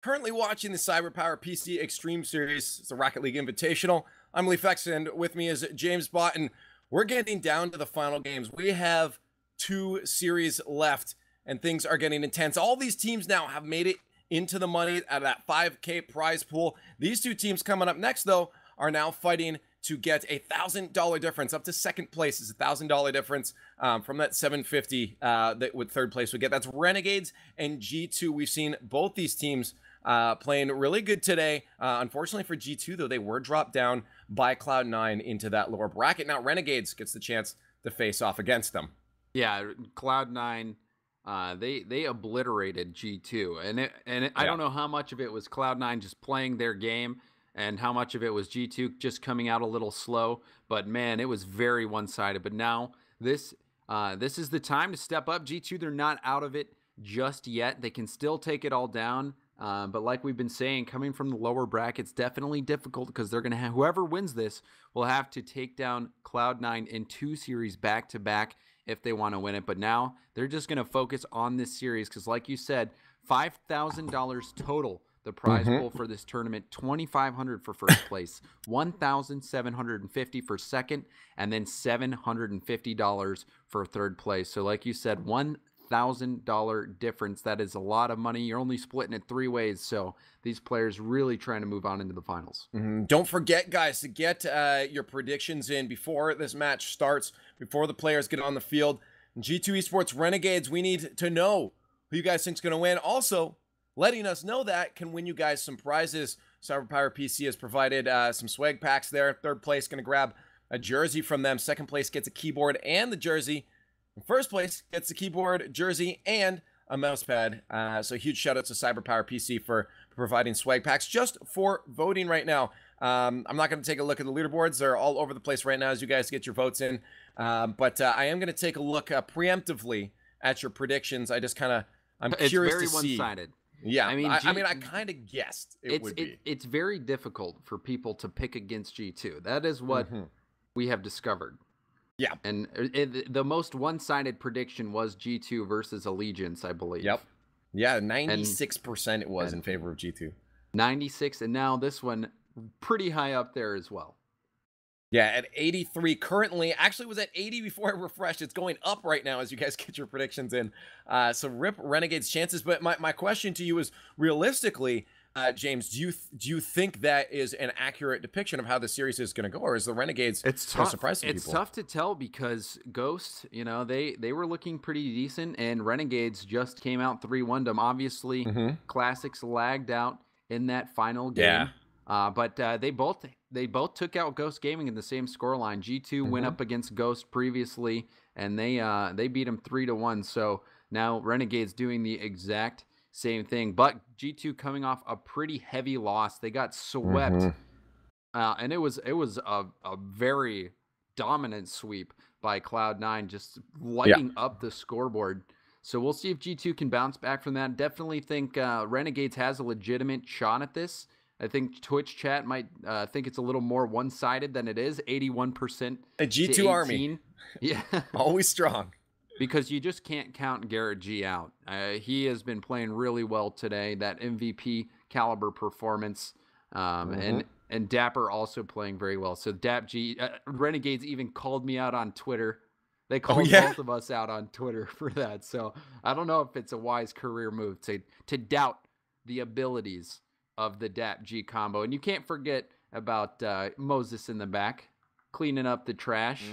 Currently watching the CyberpowerPC Extreme Series. It's a Rocket League Invitational. I'm Leafex, and with me is James Bott, and we're getting down to the final games. We have 2 series left, and things are getting intense. All these teams now have made it into the money at that 5K prize pool. These 2 teams coming up next, though, are now fighting to get a $1,000 difference. Up to second place is a $1,000 difference from that $750 that with third place would get. That's Renegades and G2. We've seen both these teams playing really good today. Unfortunately for G2, though, they were dropped down by Cloud9 into that lower bracket. Now Renegades gets the chance to face off against them. Yeah, Cloud9, they obliterated G2, and I don't know how much of it was Cloud9 just playing their game, and how much of it was G2 just coming out a little slow. But man, it was very one-sided. But now this is the time to step up. G2, they're not out of it just yet. They can still take it all down. But like we've been saying, coming from the lower brackets, definitely difficult because they're going to have, whoever wins this will have to take down Cloud9 in 2 series back-to-back if they want to win it. But now they're just going to focus on this series because, like you said, $5,000 total. The prize pool for this tournament, $2,500 for first place, $1,750 for second, and then $750 for third place. So like you said, $1,000 difference. That is a lot of money. You're only splitting it 3 ways. So these players really trying to move on into the finals. Don't forget, guys, to get your predictions in before this match starts, before the players get on the field. G2 Esports Renegades, we need to know who you guys think is going to win. Also, letting us know that can win you guys some prizes. CyberpowerPC has provided some swag packs there. Third place going to grab a jersey from them. Second place gets a keyboard and the jersey. And first place gets the keyboard, jersey, and a mouse pad. So huge shout out to CyberpowerPC for providing swag packs just for voting right now. I'm not going to take a look at the leaderboards. They're all over the place right now as you guys get your votes in. But I am going to take a look preemptively at your predictions. I'm curious to see. It's very one-sided. Yeah, I kind of guessed it would be. It's very difficult for people to pick against G2. That is what we have discovered. Yeah. And the most one-sided prediction was G2 versus Allegiance, I believe. Yep. Yeah, 96% it was in favor of G2. 96, and now this one pretty high up there as well. Yeah, at 83 currently. Actually, it was at 80 before I refreshed. It's going up right now as you guys get your predictions in. So rip Renegades' chances. But my question to you is, realistically, James, do you think that is an accurate depiction of how the series is going to go, or is the Renegades surprising people? It's tough to tell because Ghost, they were looking pretty decent, and Renegades just came out 3-1 to them. Obviously, Classics lagged out in that final game. Yeah. But they both took out Ghost Gaming in the same scoreline. G2 went up against Ghost previously, and they beat him 3-1. So now Renegades doing the exact same thing. But G2 coming off a pretty heavy loss. They got swept, and it was a very dominant sweep by Cloud9, just lighting up the scoreboard. So we'll see if G2 can bounce back from that. Definitely think Renegades has a legitimate shot at this. I think Twitch chat might think it's a little more one-sided than it is. 81%. A G2 army. Yeah. Always strong. Because you just can't count Garrett G out. He has been playing really well today. That MVP caliber performance. And Dapper also playing very well. So Dap G, Renegades even called me out on Twitter. They called both of us out on Twitter for that. So I don't know if it's a wise career move to doubt the abilities of the Dap G combo. And you can't forget about Moses in the back cleaning up the trash.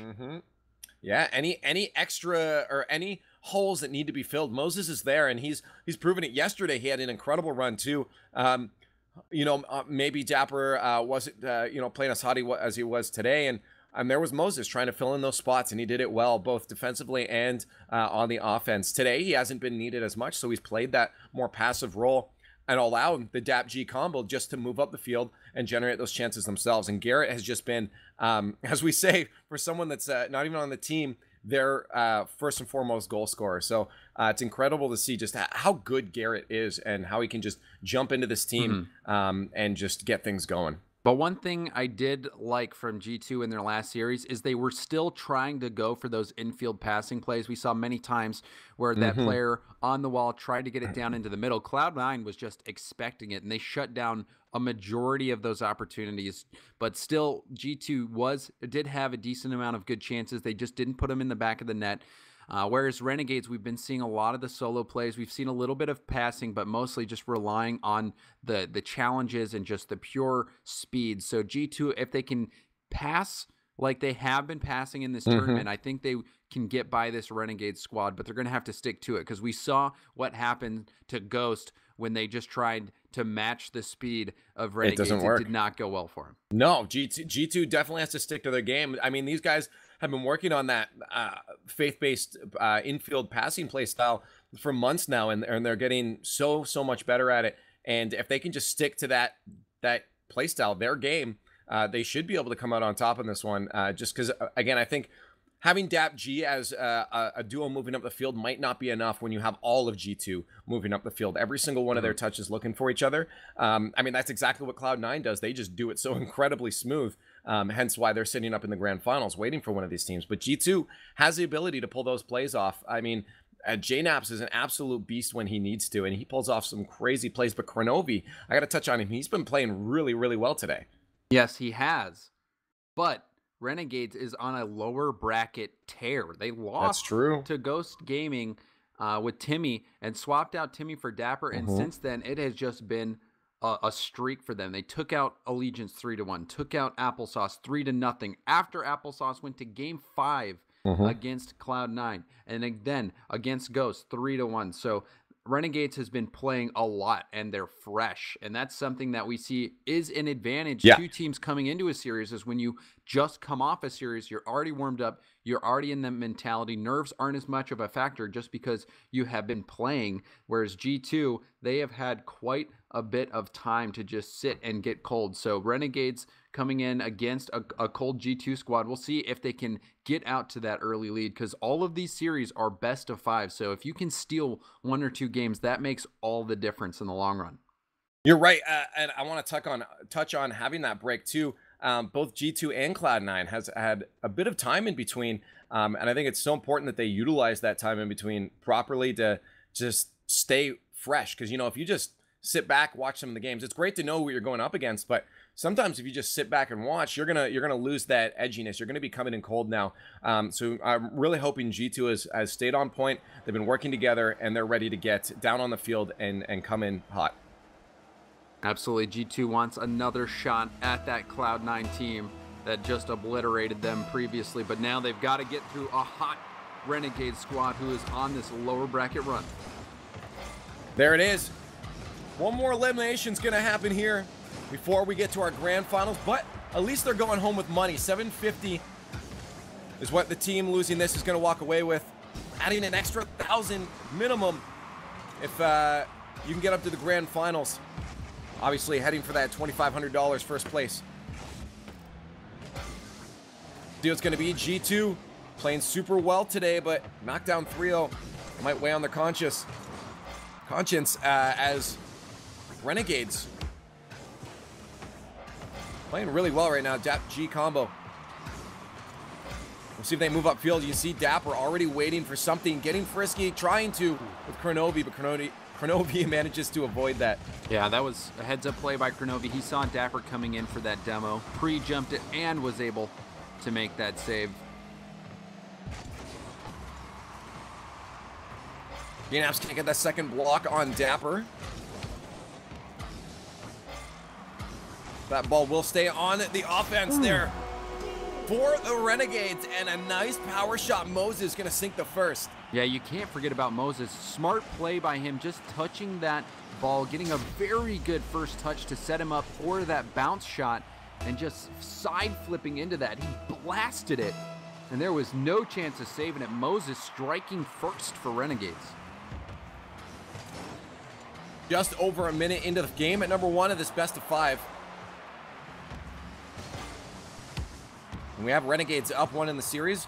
Yeah, any extra or any holes that need to be filled, Moses is there, and he's proven it. Yesterday he had an incredible run too. Maybe Dapper wasn't playing as hot as he was today, and there was Moses trying to fill in those spots, and he did it well, both defensively and on the offense. Today he hasn't been needed as much, so he's played that more passive role and allowed the Dap G combo just to move up the field and generate those chances themselves. And Garrett has just been, as we say, for someone that's not even on the team, their first and foremost goal scorer. So it's incredible to see just how good Garrett is and how he can just jump into this team and just get things going. But one thing I did like from G2 in their last series is they were still trying to go for those infield passing plays. We saw many times where that player on the wall tried to get it down into the middle. Cloud9 was just expecting it, and they shut down a majority of those opportunities. But still, G2 did have a decent amount of good chances. They just didn't put them in the back of the net. Whereas Renegades, we've been seeing a lot of the solo plays. We've seen a little bit of passing, but mostly just relying on the challenges and just the pure speed. So G2, if they can pass like they have been passing in this tournament, I think they can get by this Renegade squad, but they're going to have to stick to it because we saw what happened to Ghost when they just tried to match the speed of Renegades. It did not go well for him. No, G2 definitely has to stick to their game. I mean, these guys have been working on that faith-based infield passing play style for months now, and they're getting so much better at it. And if they can just stick to that play style, their game, they should be able to come out on top in this one. Just because, again, I think having DapG as a duo moving up the field might not be enough when you have all of G2 moving up the field. Every single one of their touches looking for each other. I mean, that's exactly what Cloud9 does. They just do it so incredibly smooth. Hence why they're sitting up in the grand finals waiting for one of these teams. But G2 has the ability to pull those plays off. I mean, JNaps is an absolute beast when he needs to, and he pulls off some crazy plays. But Kronovi, I got to touch on him. He's been playing really, really well today. Yes, he has. But Renegades is on a lower bracket tear. They lost to Ghost Gaming with Timmy and swapped out Timmy for Dapper. And since then, it has just been a streak for them. They took out Allegiance 3-1, took out Applesauce 3-0. After Applesauce went to game 5 against Cloud9, and then against Ghost 3-1. So Renegades has been playing a lot, and they're fresh, and that's something that we see is an advantage to teams coming into a series. Is when you just come off a series, you're already warmed up, you're already in the mentality. Nerves aren't as much of a factor just because you have been playing, whereas G2, they have had quite a bit of time to just sit and get cold. So Renegades coming in against a cold G2 squad, we'll see if they can get out to that early lead, because all of these series are best of 5. So if you can steal 1 or 2 games, that makes all the difference in the long run. You're right, and I want to touch on having that break too. Both G2 and Cloud9 has had a bit of time in between, and I think it's so important that they utilize that time in between properly to just stay fresh. Because, you know, if you just sit back, watch some of the games, it's great to know what you're going up against, but sometimes if you just sit back and watch, you're gonna lose that edginess. You're gonna be coming in cold now. So I'm really hoping G2 has stayed on point. They've been working together, and they're ready to get down on the field and come in hot. Absolutely. G2 wants another shot at that Cloud9 team that just obliterated them previously, but now they've got to get through a hot Renegade squad who is on this lower bracket run. There it is. One more elimination is going to happen here before we get to our grand finals, but at least they're going home with money. $750 is what the team losing this is going to walk away with, adding an extra 1,000 minimum if you can get up to the grand finals. Obviously heading for that $2,500 first place. See what's going to be. G2 playing super well today, but knockdown 3-0 might weigh on their conscience as Renegades playing really well right now. DapG combo. We'll see if they move upfield. You see Dapper already waiting for something, getting frisky, trying to with Kronovi, but Kronovi manages to avoid that. Yeah, that was a heads-up play by Kronovi. He saw Dapper coming in for that demo, pre-jumped it, and was able to make that save. JNaps can't get that second block on Dapper. That ball will stay on the offense there for the Renegades, and a nice power shot. Moses gonna sink the first. Yeah, you can't forget about Moses. Smart play by him, just touching that ball, getting a very good first touch to set him up for that bounce shot, and just side flipping into that. He blasted it, and there was no chance of saving it. Moses striking first for Renegades. Just over a minute into the game at number 1 of this best of 5. And we have Renegades up 1 in the series.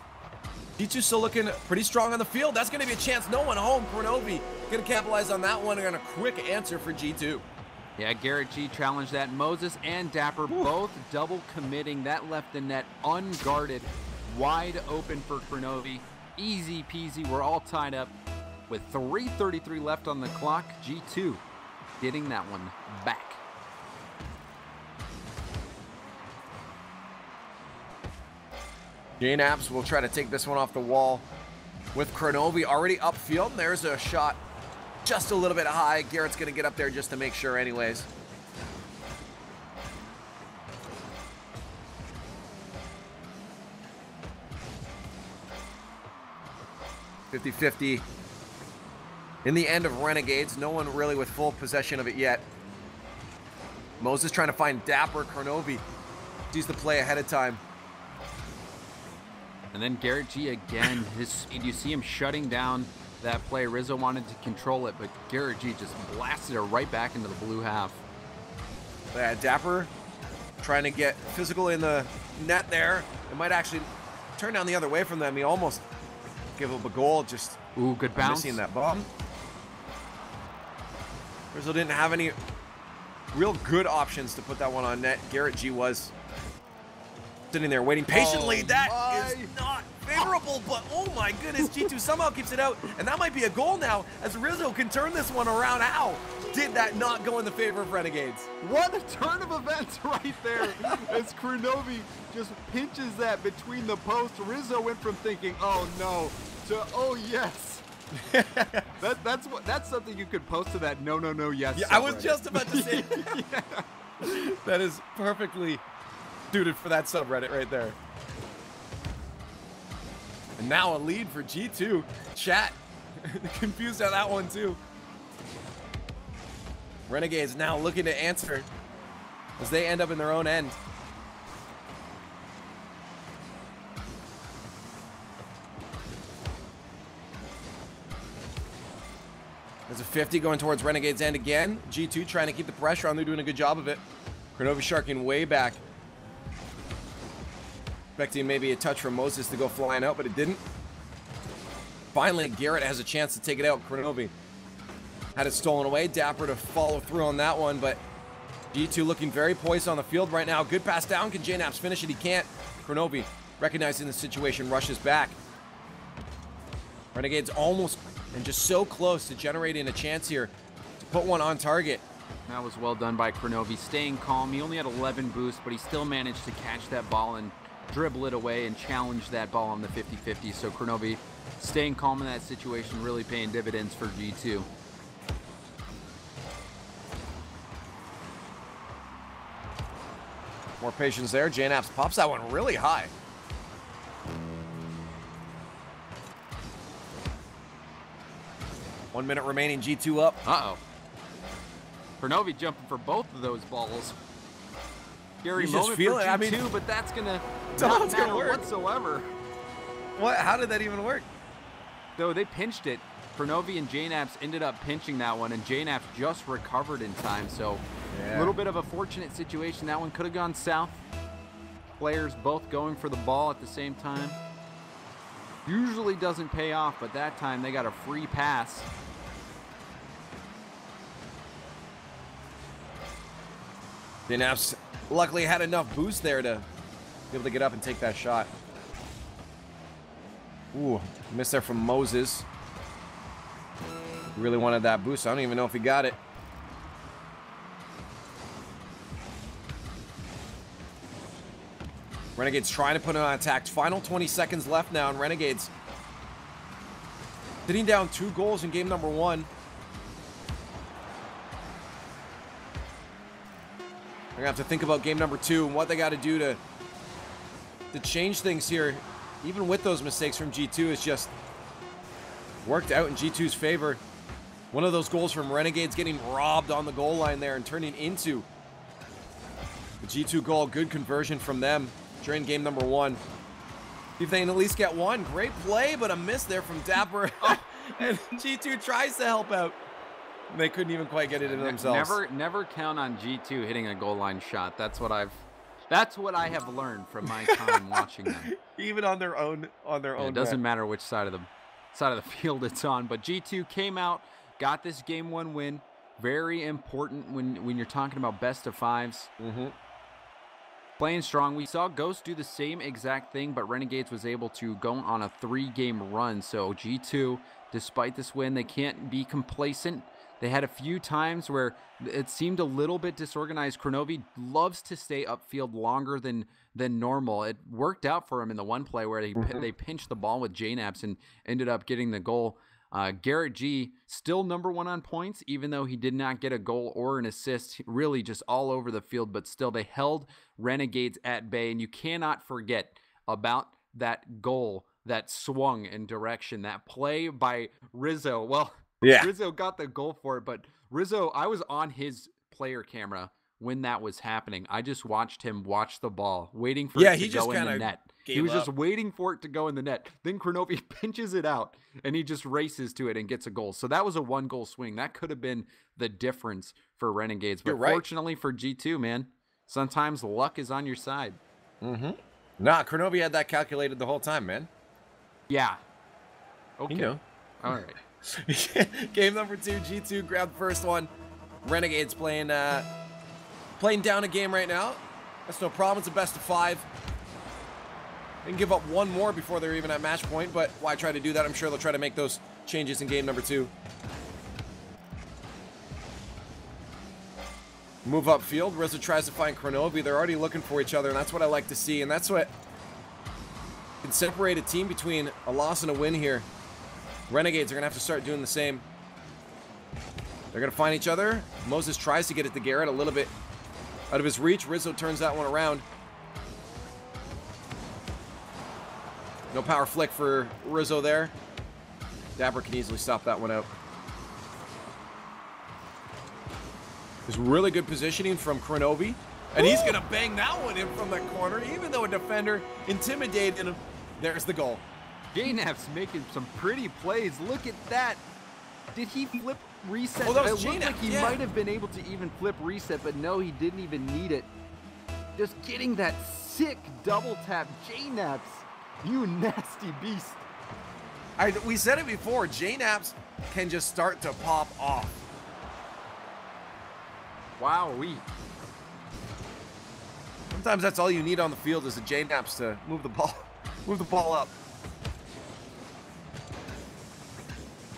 G2 still looking pretty strong on the field. That's going to be a chance. No one home. Kronovi going to capitalize on that one and a quick answer for G2. Yeah, Garrett G challenged that. Moses and Dapper both double committing. That left the net unguarded, wide open for Kronovi. Easy peasy. We're all tied up with 3:33 left on the clock. G2 getting that one back. JNAPS will try to take this one off the wall with Kronovi already upfield. There's a shot just a little bit high. Garrett's going to get up there just to make sure anyways. (50-50) in the end of Renegades. No one really with full possession of it yet. Moses trying to find Dapper. Kronovi sees the play ahead of time. And then Garrett G again. His speed, you see him shutting down that play. Rizzo wanted to control it, but Garrett G just blasted it right back into the blue half. Yeah, Dapper trying to get physical in the net there. It might actually turn down the other way from them. He almost gave up a goal. Just good bounce. Missing that ball. Rizzo didn't have any real good options to put that one on net. Garrett G was sitting there waiting patiently. That is not favorable, but oh my goodness, G2 somehow keeps it out, and that might be a goal now as Rizzo can turn this one around. How did that not go in the favor of Renegades? What a turn of events right there as Kronovi just pinches that between the posts. Rizzo went from thinking, oh no, to oh yes. That's something you could post to that no yes. Yeah, I was just about to say yeah. That is perfectly suited for that subreddit right there. And now a lead for G2. Chat confused on that one too. Renegades now looking to answer as they end up in their own end. There's a 50 going towards Renegades end again. G2 trying to keep the pressure on. They're doing a good job of it. Kronovi sharking way back. Expecting maybe a touch from Moses to go flying out, but it didn't. Finally, Garrett has a chance to take it out. Kronovi had it stolen away. Dapper to follow through on that one, but G2 looking very poised on the field right now. Good pass down. Can JNAPS finish it? He can't. Kronovi, recognizing the situation, rushes back. Renegades almost and just so close to generating a chance here to put one on target. That was well done by Kronovi, staying calm. He only had 11 boosts, but he still managed to catch that ball and dribble it away and challenge that ball on the 50-50. So Kronovi staying calm in that situation, really paying dividends for G2. More patience there. JNAPS pops that one really high. One minute remaining, G2 up. Uh-oh. Kronovi jumping for both of those balls. Scary moment for G2, I mean, but that's gonna not matter whatsoever. What? How did that even work? So they pinched it. Kronovi and JNAPS ended up pinching that one, and JNAPS just recovered in time. So a little bit of a fortunate situation. That one could have gone south. Players both going for the ball at the same time. Usually doesn't pay off, but that time they got a free pass. JNAPS luckily had enough boost there to be able to get up and take that shot. Ooh, missed there from Moses. He really wanted that boost. I don't even know if he got it. Renegades trying to put it on attack. Final 20 seconds left now, and Renegades sitting down 2 goals in game number 1. They're gonna have to think about game number 2 and what they got to do to change things here. Even with those mistakes from G2, it's just worked out in G2's favor. One of those goals from Renegades getting robbed on the goal line there and turning into the G2 goal. Good conversion from them during game number 1. See if they can at least get one. Great play, but a miss there from Dapper. And G2 tries to help out. They couldn't even quite get it in themselves. Never count on G2 hitting a goal line shot. That's what I have learned from my time watching them. Even on their own It doesn't matter which side of the field it's on, but G2 came out, got this game 1 win, Very important when you're talking about best of fives. Mm-hmm. Playing strong. We saw Ghost do the same exact thing, but Renegades was able to go on a 3-game run. So G2, despite this win, they can't be complacent. They had a few times where it seemed a little bit disorganized. Kronovi loves to stay upfield longer than normal. It worked out for him in the one play where they pinched the ball with JNaps and ended up getting the goal. Garrett G still #1 on points, even though he did not get a goal or an assist, really just all over the field, but still they held Renegades at bay. And you cannot forget about that goal that swung in direction, that play by Rizzo. Well, yeah, Rizzo got the goal for it, but Rizzo, I was on his player camera when that was happening. I just watched him watch the ball, waiting for it to go in the net. He was just waiting for it to go in the net. Then Kronovi pinches it out, and he just races to it and gets a goal. So that was a 1-goal swing. That could have been the difference for Renegades. But fortunately for G2, man, sometimes luck is on your side. Mm-hmm. Nah, Kronovi had that calculated the whole time, man. Yeah. Okay. You know. All right. Game number 2, G2 grabbed the first one. Renegades playing down a game right now. That's no problem. It's a best of 5. They can give up one more before they're even at match point, but why try to do that? I'm sure they'll try to make those changes in game number 2. Move upfield. Rizzo tries to find Kronovi. They're already looking for each other, and that's what I like to see, and that's what can separate a team between a loss and a win here. Renegades are going to have to start doing the same. They're going to find each other. Moses tries to get it to Garrett a little bit out of his reach. Rizzo turns that one around. No power flick for Rizzo there. Dapper can easily stop that one out. There's really good positioning from Kronovi. And he's going to bang that one in from the corner, even though a defender intimidated him. There's the goal. JNap's making some pretty plays. Look at that. Did he flip reset? Oh, that it was looked like he yeah. might have been able to even flip reset, but no, he didn't even need it. Just getting that sick double tap. JNaps, you nasty beast. We said it before, JNaps can just start to pop off. Wowee. Sometimes that's all you need on the field is a JNaps to move the ball up.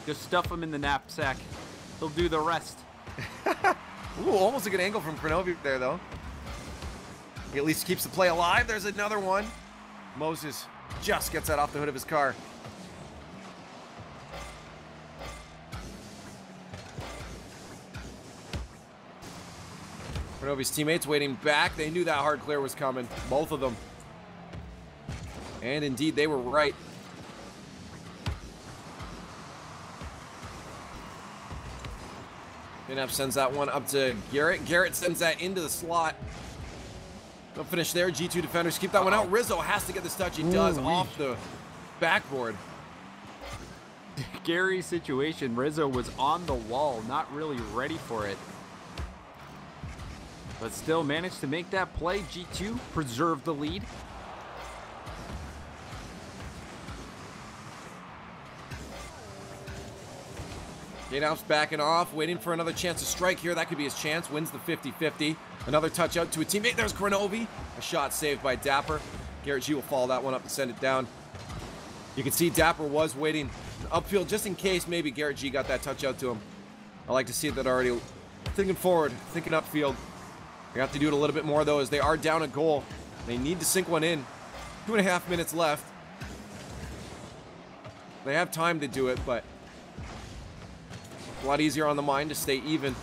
Just stuff him in the knapsack. He'll do the rest. Ooh, almost a good angle from Kronovi there, though. He at least keeps the play alive. There's another one. Moses just gets that off the hood of his car. Kronovi's teammates waiting back. They knew that hard clear was coming. Both of them. And indeed, they were right. JNap sends that one up to Garrett. Garrett sends that into the slot. Don't finish there. G2 defenders keep that one out. Rizzo has to get this touch. He does off the backboard. Gary's situation. Rizzo was on the wall, not really ready for it. But still managed to make that play. G2 preserved the lead. JNap's backing off, waiting for another chance to strike here. That could be his chance. Wins the 50-50. Another touch out to a teammate. There's Kronovi. A shot saved by Dapper. Garrett G will follow that one up and send it down. You can see Dapper was waiting upfield just in case maybe Garrett G got that touch out to him. I like to see that already. Thinking forward, thinking upfield. They have to do it a little bit more, though, as they are down a goal. They need to sink one in. 2.5 minutes left. They have time to do it, but a lot easier on the mind to stay even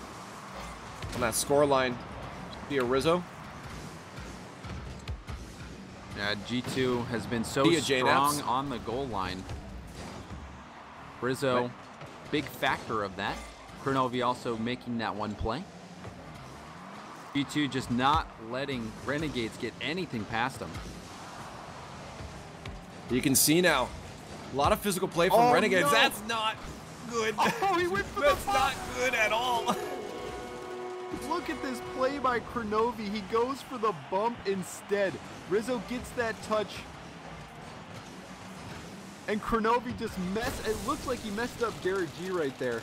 on that score line via Rizzo. Yeah, G2 has been so strong on the goal line. Rizzo, big factor of that. Kronovi also making that one play. G2 just not letting Renegades get anything past them. You can see now, a lot of physical play from Renegades. No. That's not good. Oh, he went for That's not good at all. Look at this play by Kronovi. He goes for the bump instead. Rizzo gets that touch. And Kronovi just it looks like he messed up Garrett G right there.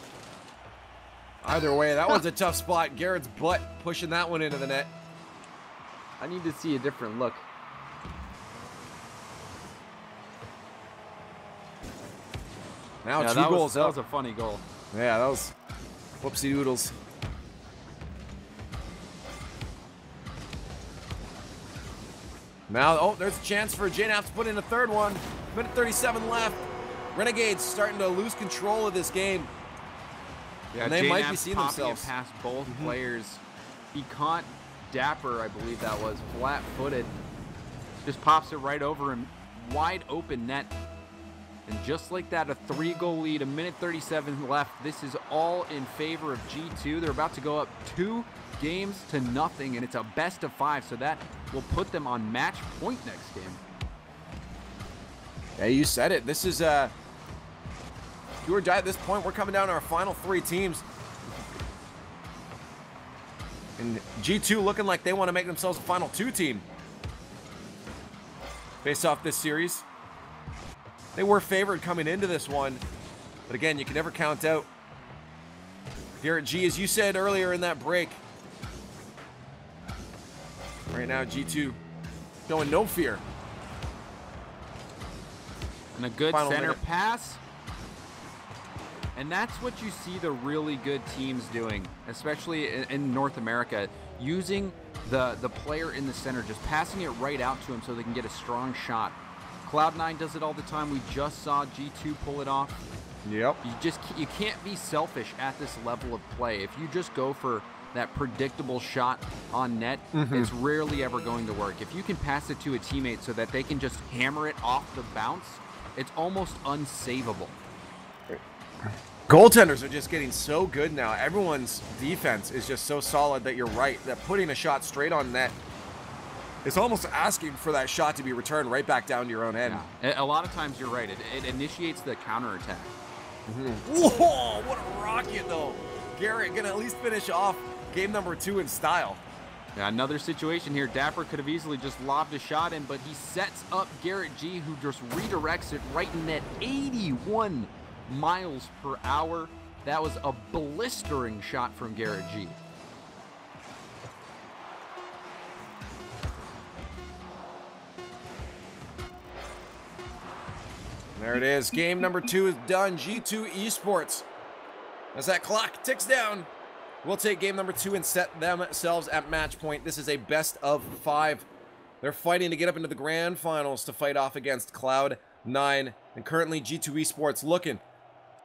Either way, that was a tough spot. Garrett's butt pushing that one into the net. I need to see a different look. Now yeah, 2 goals that up. was a funny goal. Yeah, that was whoopsie doodles. Now, oh, there's a chance for JNAP to put in a third one. Minute 37 left. Renegades starting to lose control of this game. Yeah, and they might be JNAP's seeing popping themselves. it past both players. He caught Dapper, I believe that was, flat-footed. Just pops it right over him. Wide open net. And just like that, a 3-goal lead, a minute 37 left. This is all in favor of G2. They're about to go up 2-0, and it's a best of 5, so that will put them on match point next game. Yeah, you said it. This is do or die at this point. We're coming down to our final 3 teams. And G2 looking like they want to make themselves a final 2 team. Face off this series. They were favored coming into this one. But again, you can never count out Garrett G, as you said earlier in that break. Right now, G2 showing no fear. And a good Final center minute. pass. And that's what you see the really good teams doing, especially in North America, using the player in the center, just passing it right out to him so they can get a strong shot. Cloud9 does it all the time. We just saw G2 pull it off. Yep. You can't be selfish at this level of play. If you just go for that predictable shot on net, it's rarely ever going to work. If you can pass it to a teammate so that they can just hammer it off the bounce, it's almost unsavable. Goaltenders are just getting so good now. Everyone's defense is just so solid that you're right, that putting a shot straight on net is almost asking for that shot to be returned right back down to your own end. Yeah. A lot of times you're right. It initiates the counterattack. Whoa, what a rocket though. Garrett gonna at least finish off game number 2 in style. Yeah, another situation here. Dapper could have easily just lobbed a shot in, but he sets up Garrett G, who just redirects it right in net. 81 miles per hour. That was a blistering shot from Garrett G. There it is. Game number 2 is done. G2 Esports. As that clock ticks down, we'll take game number 2 and set themselves at match point. This is a best of 5. They're fighting to get up into the grand finals to fight off against Cloud9. And currently G2 Esports looking to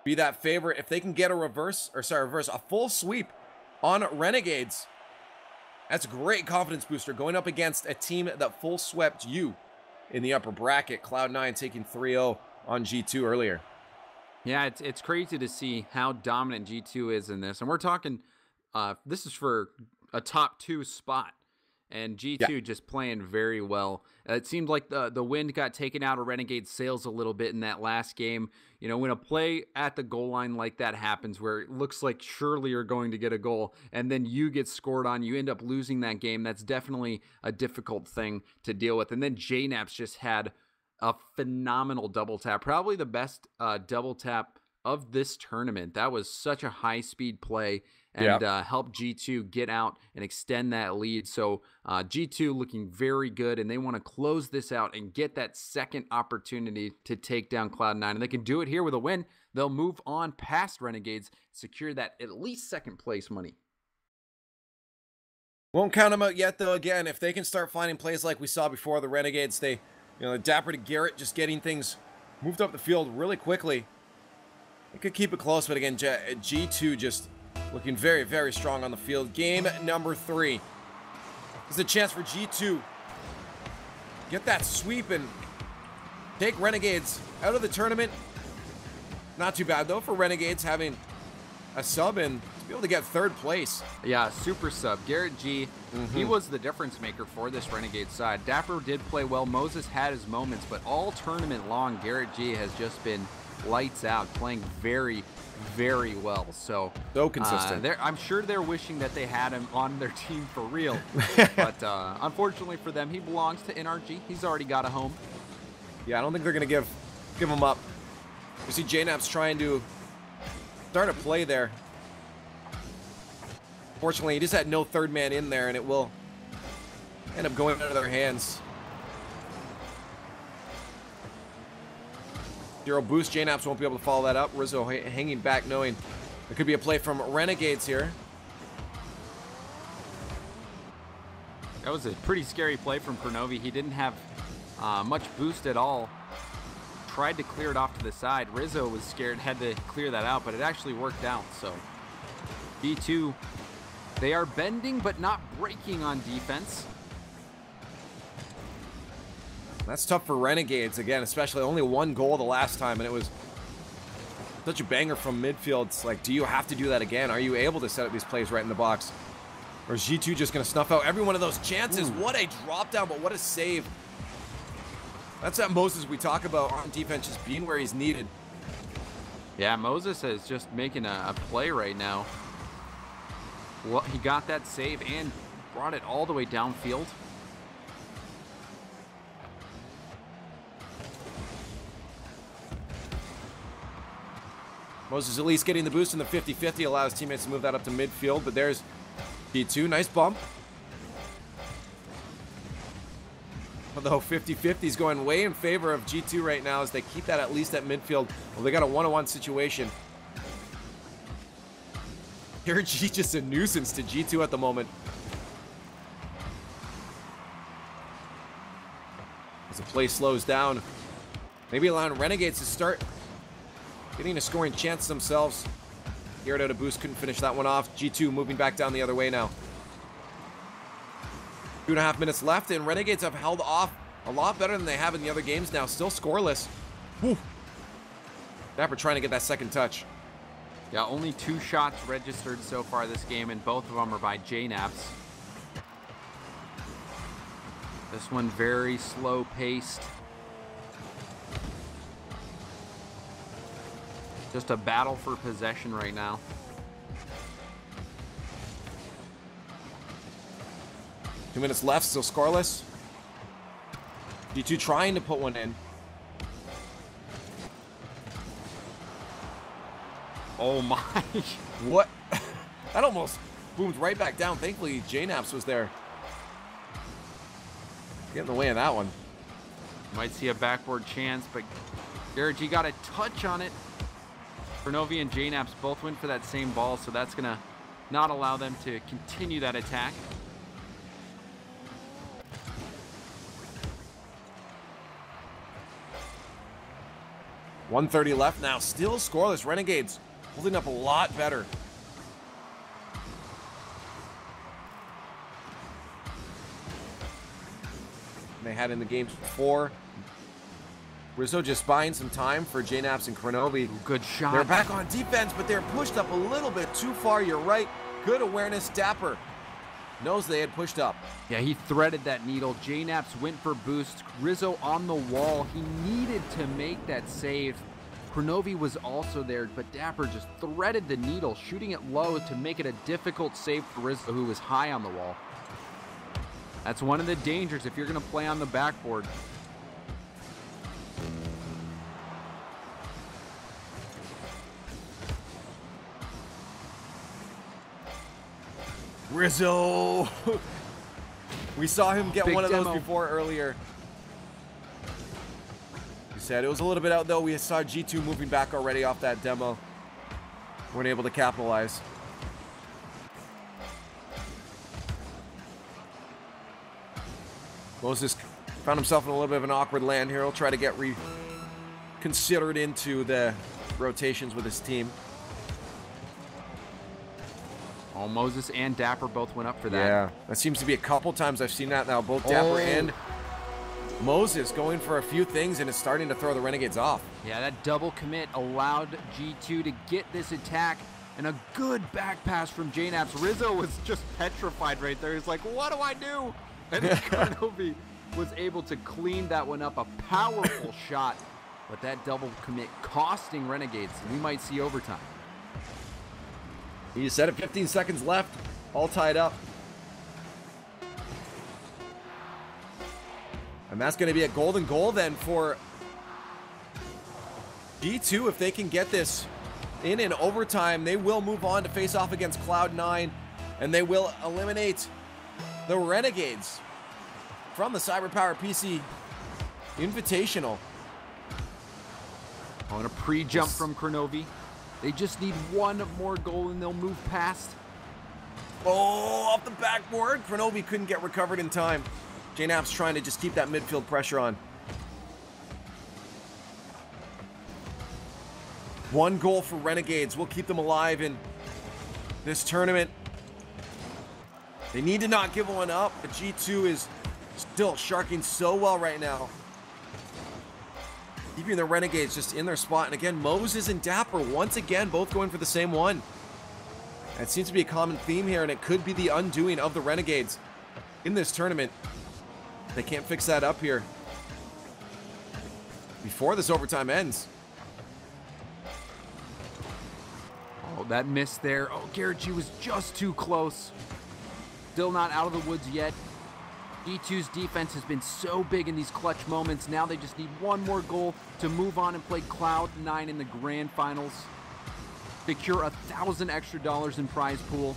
be that favorite. If they can get a full sweep on Renegades, that's a great confidence booster going up against a team that full swept you in the upper bracket. Cloud9 taking 3-0 on G2 earlier. Yeah, it's crazy to see how dominant G2 is in this. And we're talking, this is for a top 2 spot. And G2 just playing very well. It seemed like the wind got taken out of Renegade's sails a little bit in that last game. You know, when a play at the goal line like that happens, where it looks like surely you're going to get a goal, and then you get scored on, you end up losing that game. That's definitely a difficult thing to deal with. And then JNAP's just had a phenomenal double tap, probably the best double tap of this tournament. That was such a high-speed play and helped G2 get out and extend that lead. So G2 looking very good, and they want to close this out and get that second opportunity to take down Cloud9. And they can do it here with a win. They'll move on past Renegades, secure that at least second place money. Won't count them out yet, though. Again, if they can start finding plays like we saw before, the Renegades, Dapper to Garrett just getting things moved up the field really quickly. They could keep it close, but again, G2 just looking very, very strong on the field. Game number 3. This is a chance for G2. Get that sweep and take Renegades out of the tournament. Not too bad, though, for Renegades having a sub and to be able to get 3rd place. Yeah, super sub. Garrett G, he was the difference maker for this Renegade side. Dapper did play well. Moses had his moments, but all tournament long, Garrett G has just been lights out, playing very, very well. So consistent. I'm sure they're wishing that they had him on their team for real. But unfortunately for them, he belongs to NRG. He's already got a home. Yeah, I don't think they're going to give him up. You see JNAP's trying to start a play there. Fortunately, he just had no third man in there, and it will end up going out of their hands. 0 boost. JNaps won't be able to follow that up. Rizzo hanging back, knowing there could be a play from Renegades here. That was a pretty scary play from Kronovi. He didn't have much boost at all. Tried to clear it off to the side. Rizzo was scared, had to clear that out, but it actually worked out. So G2, they are bending but not breaking on defense. That's tough for Renegades, again, especially only 1 goal the last time, and it was such a banger from midfield. It's like, do you have to do that again? Are you able to set up these plays right in the box? Or is G2 just going to snuff out every one of those chances? Ooh. What a drop down, but what a save. That's that Moses we talk about on defense just being where he's needed. Yeah, Moses is just making a play right now. Well, he got that save and brought it all the way downfield. Moses at least getting the boost in the 50-50 allows teammates to move that up to midfield, but there's G2, nice bump. Although 50-50 is going way in favor of G2 right now as they keep that at least at midfield. Well, they got a 1-on-1 situation. Here, G just a nuisance to G2 at the moment. As the play slows down, maybe allowing Renegades to start getting a scoring chance themselves. Garrett out a boost, couldn't finish that one off. G2 moving back down the other way now. 2.5 minutes left, and Renegades have held off a lot better than they have in the other games now. Still scoreless. Whew. Dapper trying to get that second touch. Yeah, only 2 shots registered so far this game, and both of them are by JNaps. This one very slow paced. Just a battle for possession right now. Two minutes left, still scoreless. G2 trying to put one in. Oh my. What? That almost boomed right back down. Thankfully, JNaps was there. Get in the way of that one. Might see a backboard chance, but Garrett G got a touch on it. Kronovi and JNaps both went for that same ball, so that's going to not allow them to continue that attack. .130 left now, still scoreless. Renegades holding up a lot better. They had in the games before. Rizzo just buying some time for JNaps and Kronovi. Good shot. They're back on defense, but they're pushed up a little bit too far. You're right. Good awareness. Dapper knows they had pushed up. Yeah, he threaded that needle. JNaps went for boost. Rizzo on the wall. He needed to make that save. Kronovi was also there, but Dapper just threaded the needle, shooting it low to make it a difficult save for Rizzo, who was high on the wall. That's one of the dangers if you're going to play on the backboard. Rizzo! We saw him get one of those demo before earlier. He said it was a little bit out though. We saw G2 moving back already off that demo. Weren't able to capitalize. Moses found himself in a little bit of an awkward land here. He'll try to get reconsidered into the rotations with his team. Oh, Moses and Dapper both went up for that. Yeah, that seems to be a couple times I've seen that now. Both Dapper and Moses going for a few things, and it's starting to throw the Renegades off. Yeah, that double commit allowed G2 to get this attack, and a good back pass from JNaps. Rizzo was just petrified right there. He's like, what do I do? And Kronovi was able to clean that one up. A powerful shot, but that double commit costing Renegades. We might see overtime. He said it, 15 seconds left, all tied up. And that's going to be a golden goal then for G2. If they can get this in overtime, they will move on to face off against Cloud9 and they will eliminate the Renegades from the CyberpowerPC Invitational. On a pre-jump from Kronovi. They just need one more goal and they'll move past. Oh, off the backboard. Kronovi couldn't get recovered in time. JNAP's trying to just keep that midfield pressure on. One goal for Renegades will keep them alive in this tournament. They need to not give one up, but G2 is still sharking so well right now. Keeping the Renegades just in their spot. And again, Moses and Dapper once again both going for the same one. That seems to be a common theme here, and it could be the undoing of the Renegades in this tournament. They can't fix that up here before this overtime ends. Oh, that miss there. Oh, Garrett G was just too close. Still not out of the woods yet. G2's defense has been so big in these clutch moments. Now they just need one more goal to move on and play Cloud9 in the grand finals. Secure $1,000 extra in prize pool.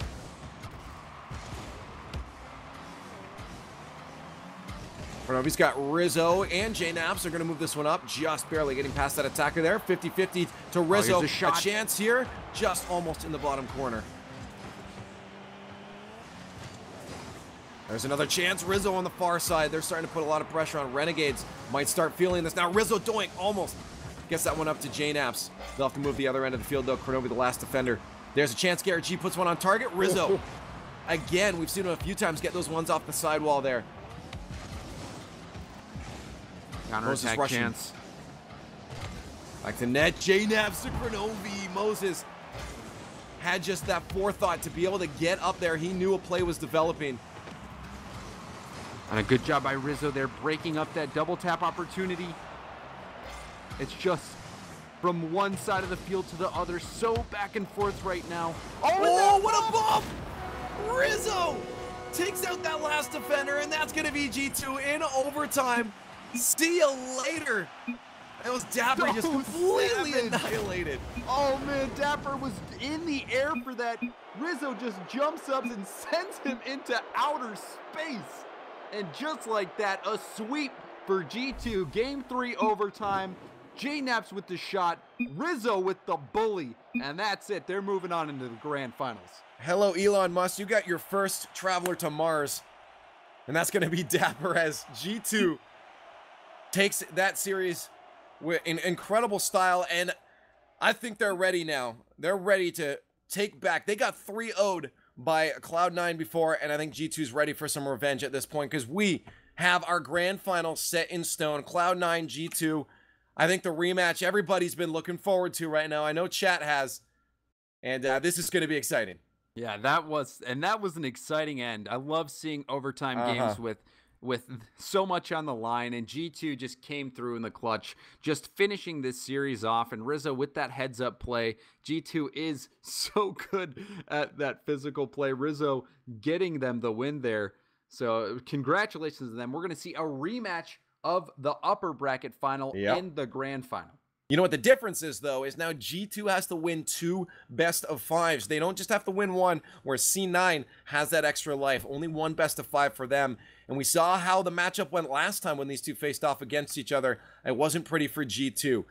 He's got Rizzo and JNAPs. They're going to move this one up, just barely getting past that attacker there. 50-50 to Rizzo. A chance here, just almost in the bottom corner. There's another chance. Rizzo on the far side. They're starting to put a lot of pressure on. Renegades might start feeling this. Now Rizzo doink, almost gets that one up to JNAPs. They'll have to move the other end of the field though. Kronovi the last defender. There's a chance. Garrett G puts one on target. Rizzo. Again, we've seen him a few times get those ones off the sidewall there. Counter-attack chance. Back to net. JNAPs to Kronovi. Moses had just that forethought to be able to get up there. He knew a play was developing. And a good job by Rizzo there, breaking up that double tap opportunity. It's just from one side of the field to the other, so back and forth right now. Oh, what a bump! Rizzo takes out that last defender, and that's going to be G2 in overtime. See you later. That was Dapper just completely annihilated. Oh man, Dapper was in the air for that. Rizzo just jumps up and sends him into outer space. And just like that, a sweep for G2. Game 3 overtime. JNAPs with the shot. Rizzo with the bully. And that's it. They're moving on into the grand finals. Hello, Elon Musk. You got your first traveler to Mars. And that's going to be Dapper as G2 takes that series in incredible style. And I think they're ready now. They're ready to take back. They got 3-0'd by Cloud9 before, and I think G2's ready for some revenge at this point because we have our grand final set in stone. Cloud9, G2. I think the rematch everybody's been looking forward to right now. I know chat has, and this is going to be exciting. Yeah, that was an exciting end. I love seeing overtime games with so much on the line, and G2 just came through in the clutch, just finishing this series off. And Rizzo with that heads-up play. G2 is so good at that physical play. Rizzo getting them the win there. So congratulations to them. We're going to see a rematch of the upper bracket final in the grand final. You know what the difference is, though, is now G2 has to win 2 best of 5s. They don't just have to win 1, where C9 has that extra life. Only 1 best of 5 for them. And we saw how the matchup went last time when these two faced off against each other. It wasn't pretty for G2.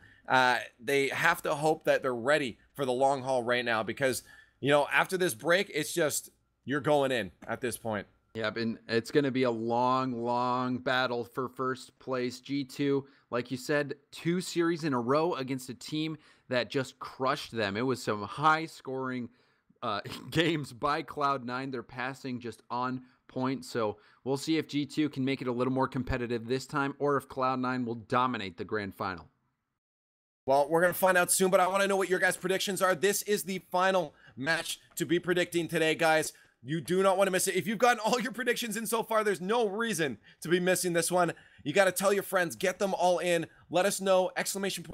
They have to hope that they're ready for the long haul right now because, you know, after this break, it's just you're going in at this point. Yeah, and it's going to be a long, long battle for first place. G2, like you said, 2 series in a row against a team that just crushed them. It was some high-scoring games by Cloud9. They're passing just on point. So we'll see if G2 can make it a little more competitive this time or if Cloud9 will dominate the grand final. Well, we're going to find out soon, but I want to know what your guys' predictions are. This is the final match to be predicting today, guys. You do not want to miss it. If you've gotten all your predictions in so far, there's no reason to be missing this one. You got to tell your friends, get them all in. Let us know, !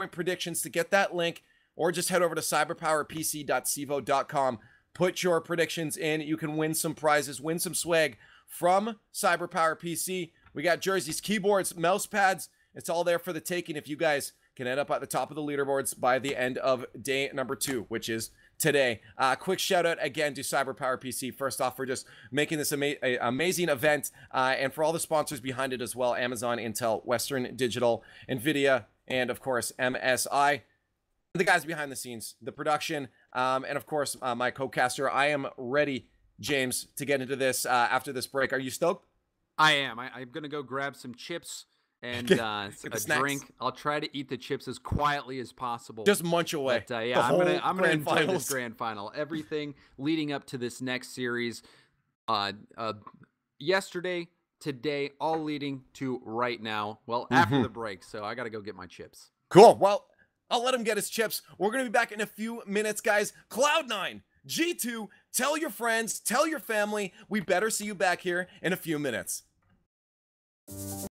predictions to get that link, or just head over to cyberpowerpc.cevo.com. Put your predictions in. You can win some prizes, win some swag from CyberpowerPC. We got jerseys, keyboards, mouse pads. It's all there for the taking if you guys can end up at the top of the leaderboards by the end of day number 2, which is today. Quick shout out again to CyberpowerPC, first off, for just making this amazing event, and for all the sponsors behind it as well: Amazon, Intel, Western Digital, Nvidia, and of course MSI. The guys behind the scenes, the production, and of course my co-caster. I am ready, James, to get into this after this break. Are you stoked? I am. I'm gonna go grab some chips and a drink. I'll try to eat the chips as quietly as possible. Just munch away. But yeah, I'm gonna enjoy this grand final. Everything leading up to this next series, yesterday, today, all leading to right now. Well, after the break. So I gotta go get my chips. Cool. Well, I'll let him get his chips. We're gonna be back in a few minutes, guys. Cloud9, G2, tell your friends, tell your family. We better see you back here in a few minutes.